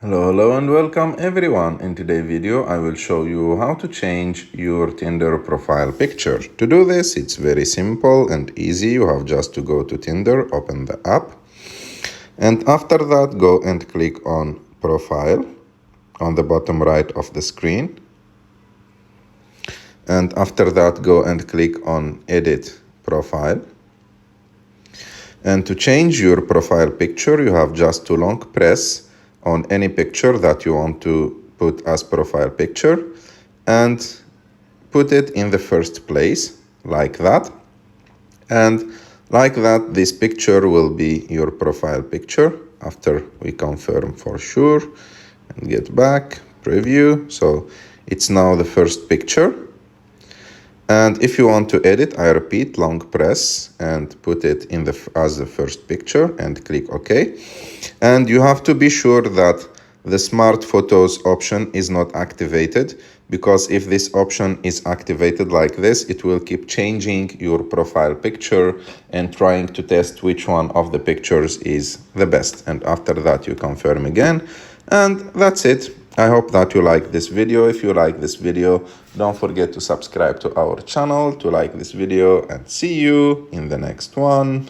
Hello and welcome everyone. In today's video I will show you how to change your Tinder profile picture. To do this, it's very simple and easy. You have just to go to Tinder, open the app, and after that go and click on profile on the bottom right of the screen, and after that go and click on edit profile. And to change your profile picture, you have just to long press on any picture that you want to put as profile picture and put it in the first place, like that. And like that, this picture will be your profile picture after we confirm for sure and get back, preview. So it's now the first picture. And if you want to edit, I repeat, long press and put it in as the first picture and click OK. And you have to be sure that the Smart Photos option is not activated, because if this option is activated like this, it will keep changing your profile picture and trying to test which one of the pictures is the best. And after that, you confirm again. And that's it. I hope that you like this video. If you like this video, don't forget to subscribe to our channel, to like this video, and see you in the next one.